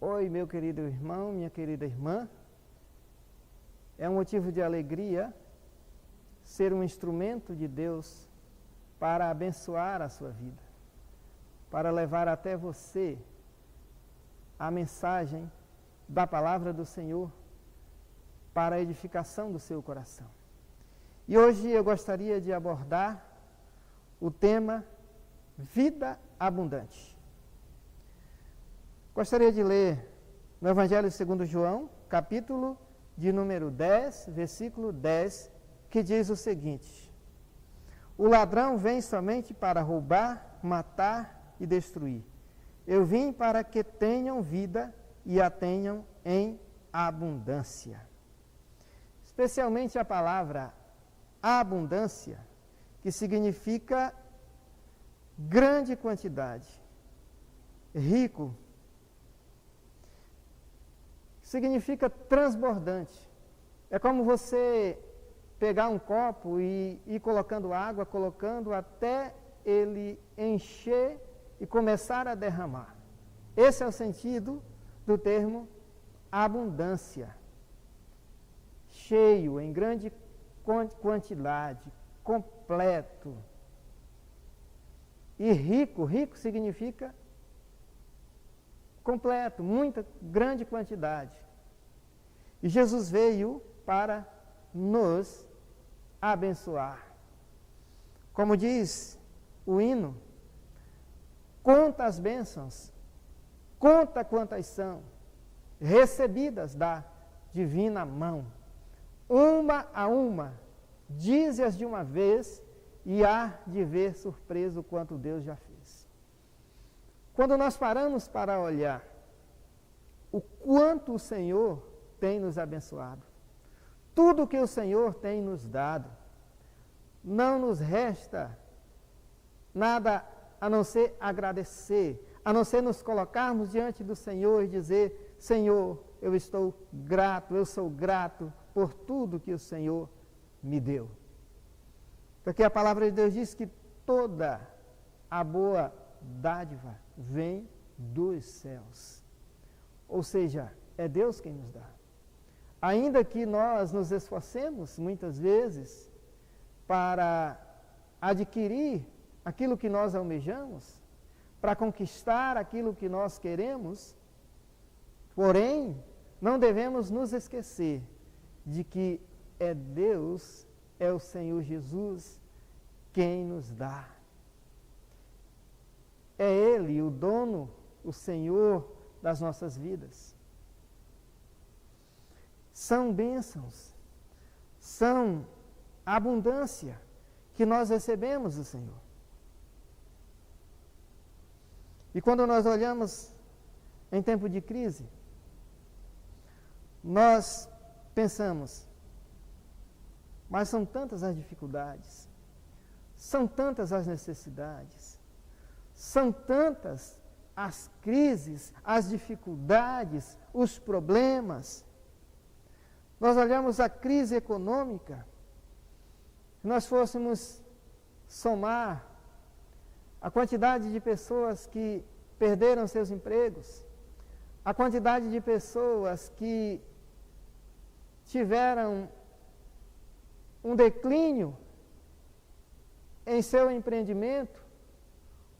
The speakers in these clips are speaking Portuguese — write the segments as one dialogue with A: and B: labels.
A: Oi, meu querido irmão, minha querida irmã. É um motivo de alegria ser um instrumento de Deus para abençoar a sua vida, para levar até você a mensagem da palavra do Senhor para a edificação do seu coração. E hoje eu gostaria de abordar o tema Vida Abundante. Gostaria de ler no Evangelho segundo João, capítulo de número 10, versículo 10, que diz o seguinte: O ladrão vem somente para roubar, matar e destruir. Eu vim para que tenham vida e a tenham em abundância. Especialmente a palavra abundância, que significa grande quantidade, rico, significa transbordante. É como você pegar um copo e ir colocando água, colocando até ele encher e começar a derramar. Esse é o sentido do termo abundância. Cheio, em grande quantidade, completo. E rico, rico significa completo, muita, grande quantidade. E Jesus veio para nos abençoar. Como diz o hino, conta as bênçãos, conta quantas são, recebidas da divina mão. Uma a uma, dize-as de uma vez, e há de ver surpreso quanto Deus já fez. Quando nós paramos para olhar o quanto o Senhor tem nos abençoado, tudo que o Senhor tem nos dado, não nos resta nada a não ser agradecer, a não ser nos colocarmos diante do Senhor e dizer: Senhor, eu estou grato, eu sou grato por tudo que o Senhor me deu. Porque a palavra de Deus diz que toda a boa dádiva vem dos céus. Ou seja, é Deus quem nos dá. Ainda que nós nos esforcemos, muitas vezes, para adquirir aquilo que nós almejamos, para conquistar aquilo que nós queremos, porém, não devemos nos esquecer de que é Deus, é o Senhor Jesus quem nos dá. É Ele o dono, o Senhor das nossas vidas. São bênçãos, são abundância que nós recebemos do Senhor. E quando nós olhamos em tempo de crise, nós pensamos, mas são tantas as dificuldades, são tantas as necessidades, são tantas as crises, as dificuldades, os problemas. Nós olhamos a crise econômica, se nós fôssemos somar a quantidade de pessoas que perderam seus empregos, a quantidade de pessoas que tiveram um declínio em seu empreendimento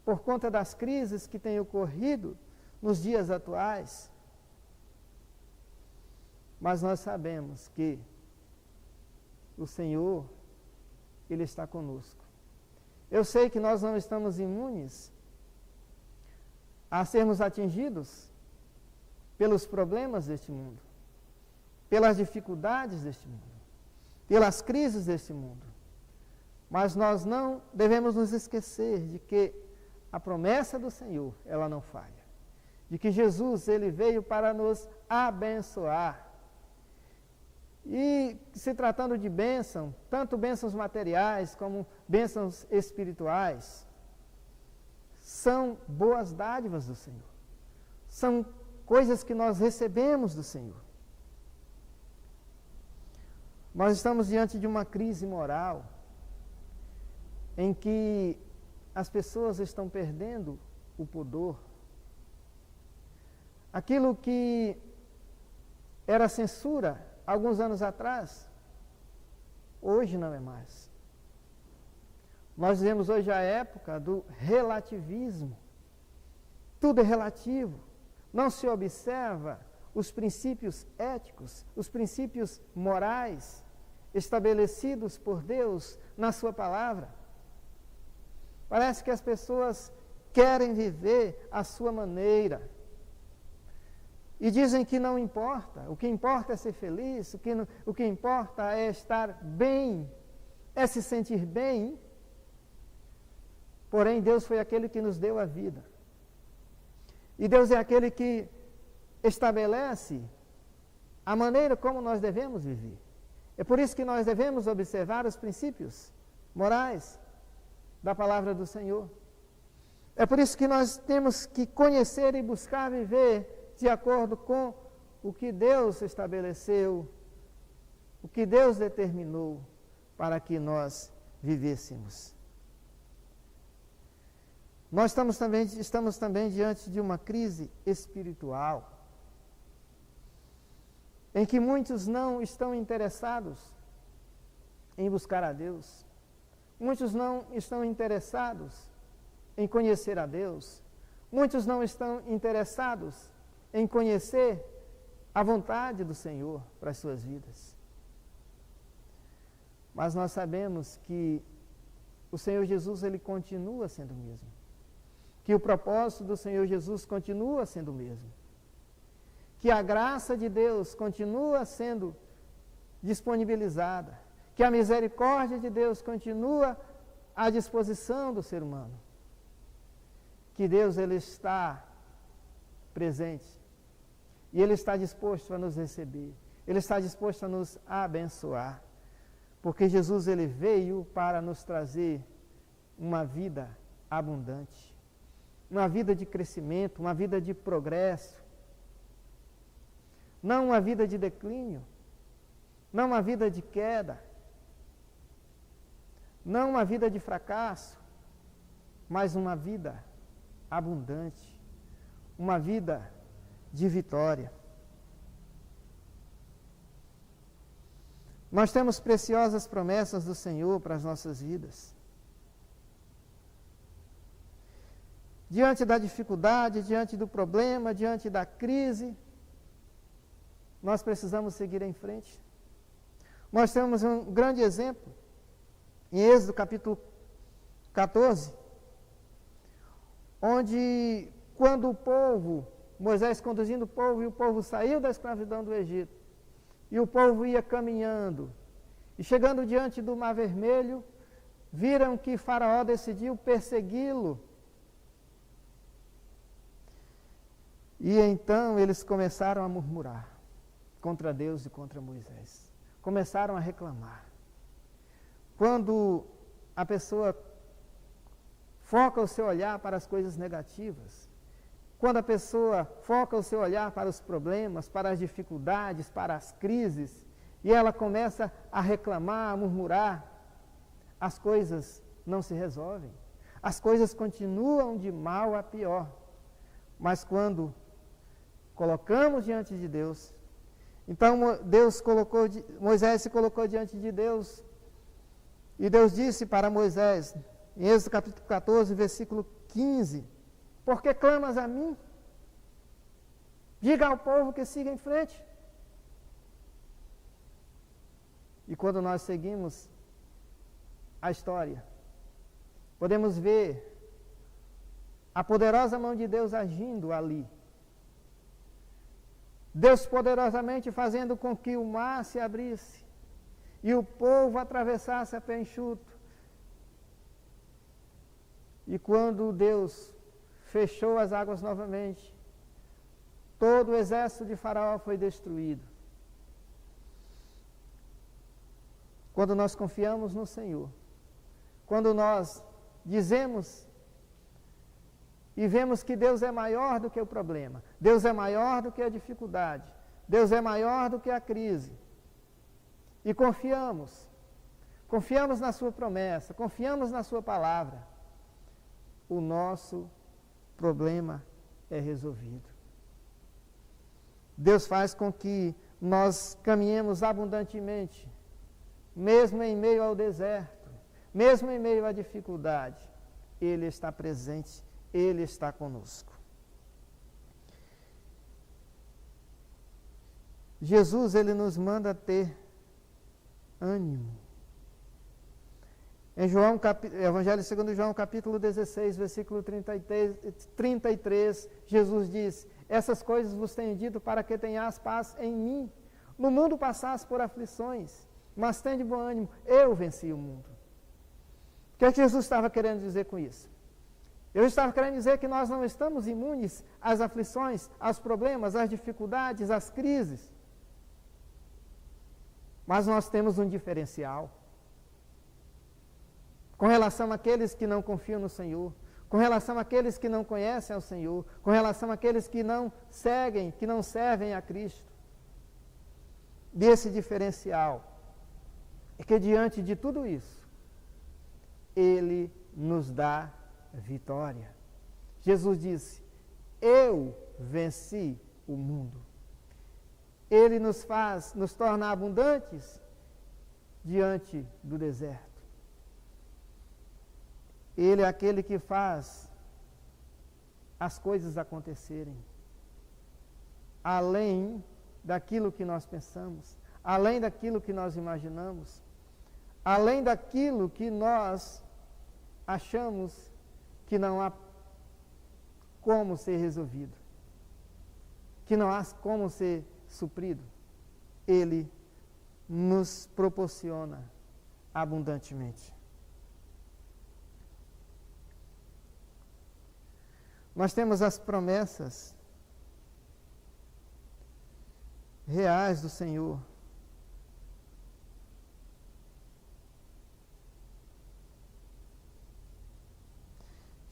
A: por conta das crises que têm ocorrido nos dias atuais. Mas nós sabemos que o Senhor, Ele está conosco. Eu sei que nós não estamos imunes a sermos atingidos pelos problemas deste mundo, pelas dificuldades deste mundo, pelas crises deste mundo. Mas nós não devemos nos esquecer de que a promessa do Senhor, ela não falha. De que Jesus, Ele veio para nos abençoar. E se tratando de bênção, tanto bênçãos materiais como bênçãos espirituais, são boas dádivas do Senhor. São coisas que nós recebemos do Senhor. Nós estamos diante de uma crise moral em que as pessoas estão perdendo o pudor. Aquilo que era censura alguns anos atrás, hoje não é mais. Nós vivemos hoje a época do relativismo. Tudo é relativo. Não se observa os princípios éticos, os princípios morais estabelecidos por Deus na sua palavra. Parece que as pessoas querem viver à sua maneira. E dizem que não importa. O que importa é ser feliz, o que importa é estar bem, é se sentir bem. Porém, Deus foi aquele que nos deu a vida. E Deus é aquele que estabelece a maneira como nós devemos viver. É por isso que nós devemos observar os princípios morais da palavra do Senhor. É por isso que nós temos que conhecer e buscar viver de acordo com o que Deus estabeleceu, o que Deus determinou para que nós vivêssemos. Nós estamos também diante de uma crise espiritual, em que muitos não estão interessados em buscar a Deus, muitos não estão interessados em conhecer a Deus, muitos não estão interessados em conhecer a vontade do Senhor para as suas vidas. Mas nós sabemos que o Senhor Jesus, ele continua sendo o mesmo. Que o propósito do Senhor Jesus continua sendo o mesmo. Que a graça de Deus continua sendo disponibilizada. Que a misericórdia de Deus continua à disposição do ser humano. Que Deus, ele está presente. E ele está disposto a nos receber. Ele está disposto a nos abençoar. Porque Jesus, ele veio para nos trazer uma vida abundante. Uma vida de crescimento, uma vida de progresso. Não uma vida de declínio. Não uma vida de queda. Não uma vida de fracasso. Mas uma vida abundante. Uma vida de vitória. Nós temos preciosas promessas do Senhor para as nossas vidas. Diante da dificuldade, diante do problema, diante da crise, nós precisamos seguir em frente. Nós temos um grande exemplo em Êxodo capítulo 14, onde quando o povo, Moisés conduzindo o povo, e o povo saiu da escravidão do Egito, e o povo ia caminhando, e chegando diante do Mar Vermelho, viram que Faraó decidiu persegui-lo. E então eles começaram a murmurar contra Deus e contra Moisés. Começaram a reclamar. Quando a pessoa foca o seu olhar para as coisas negativas, quando a pessoa foca o seu olhar para os problemas, para as dificuldades, para as crises, e ela começa a reclamar, a murmurar, as coisas não se resolvem. As coisas continuam de mal a pior. Mas quando colocamos diante de Deus, então Moisés se colocou diante de Deus, e Deus disse para Moisés, em Êxodo capítulo 14, versículo 15, por que clamas a mim? Diga ao povo que siga em frente. E quando nós seguimos a história, podemos ver a poderosa mão de Deus agindo ali. Deus poderosamente fazendo com que o mar se abrisse e o povo atravessasse a pé enxuto. E quando Deus fechou as águas novamente, todo o exército de Faraó foi destruído. Quando nós confiamos no Senhor, quando nós dizemos e vemos que Deus é maior do que o problema, Deus é maior do que a dificuldade, Deus é maior do que a crise, e confiamos na sua promessa, confiamos na sua palavra, o nosso problema é resolvido. Deus faz com que nós caminhemos abundantemente, mesmo em meio ao deserto, mesmo em meio à dificuldade. Ele está presente, Ele está conosco. Jesus, Ele nos manda ter ânimo. Em Evangelho segundo João, capítulo 16, versículo 33, Jesus diz: essas coisas vos tenho dito para que tenhais paz em mim. No mundo passais por aflições, mas tende bom ânimo, eu venci o mundo. O que é que Jesus estava querendo dizer com isso? Eu estava querendo dizer que nós não estamos imunes às aflições, aos problemas, às dificuldades, às crises. Mas nós temos um diferencial. Com relação àqueles que não confiam no Senhor, com relação àqueles que não conhecem ao Senhor, com relação àqueles que não seguem, que não servem a Cristo. Desse diferencial é que diante de tudo isso, Ele nos dá vitória. Jesus disse: eu venci o mundo. Ele nos torna abundantes diante do deserto. Ele é aquele que faz as coisas acontecerem, além daquilo que nós pensamos, além daquilo que nós imaginamos, além daquilo que nós achamos que não há como ser resolvido, que não há como ser suprido. Ele nos proporciona abundantemente. Nós temos as promessas reais do Senhor.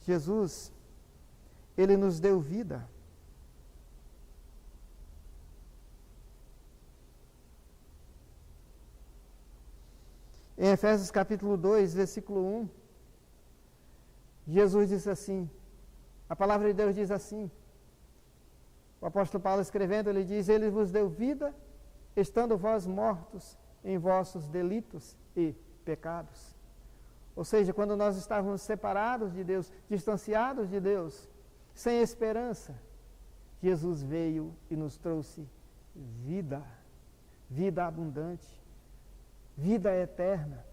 A: Jesus, Ele nos deu vida. Em Efésios capítulo 2, versículo 1, Jesus disse assim, a palavra de Deus diz assim, o apóstolo Paulo escrevendo, ele diz: ele vos deu vida, estando vós mortos em vossos delitos e pecados. Ou seja, quando nós estávamos separados de Deus, distanciados de Deus, sem esperança, Jesus veio e nos trouxe vida, vida abundante, vida eterna.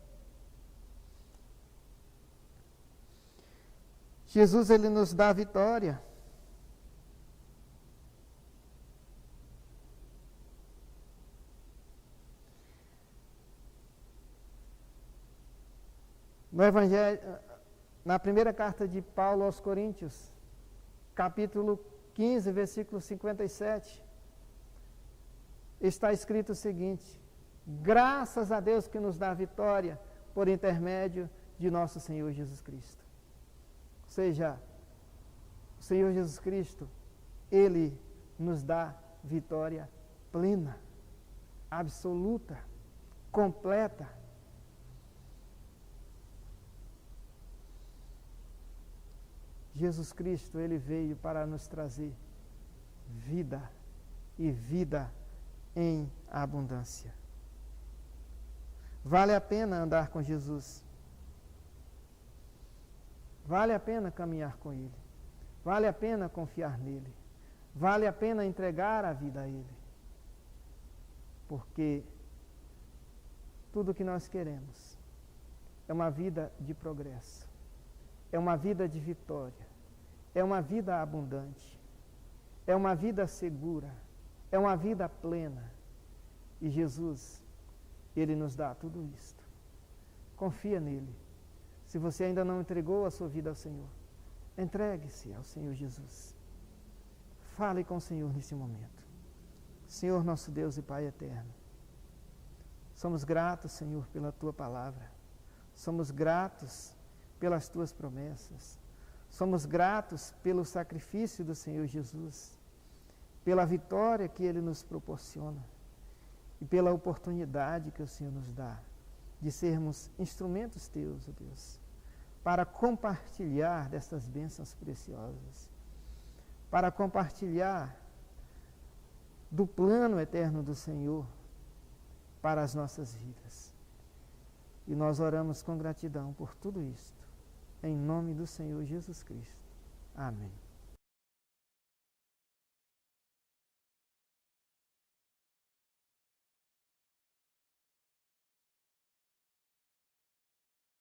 A: Jesus, Ele nos dá a vitória. No Evangelho, na primeira carta de Paulo aos Coríntios, capítulo 15, versículo 57, está escrito o seguinte: graças a Deus que nos dá a vitória por intermédio de nosso Senhor Jesus Cristo. Ou seja, o Senhor Jesus Cristo, Ele nos dá vitória plena, absoluta, completa. Jesus Cristo, Ele veio para nos trazer vida e vida em abundância. Vale a pena andar com Jesus. Vale a pena caminhar com Ele. Vale a pena confiar nele. Vale a pena entregar a vida a Ele. Porque tudo o que nós queremos é uma vida de progresso. É uma vida de vitória. É uma vida abundante. É uma vida segura. É uma vida plena. E Jesus, Ele nos dá tudo isto. Confia nele. Se você ainda não entregou a sua vida ao Senhor, entregue-se ao Senhor Jesus. Fale com o Senhor nesse momento. Senhor, nosso Deus e Pai eterno, somos gratos, Senhor, pela Tua palavra. Somos gratos pelas Tuas promessas. Somos gratos pelo sacrifício do Senhor Jesus, pela vitória que Ele nos proporciona e pela oportunidade que o Senhor nos dá de sermos instrumentos Teus, ó Deus, para compartilhar dessas bênçãos preciosas, para compartilhar do plano eterno do Senhor para as nossas vidas. E nós oramos com gratidão por tudo isto, em nome do Senhor Jesus Cristo. Amém.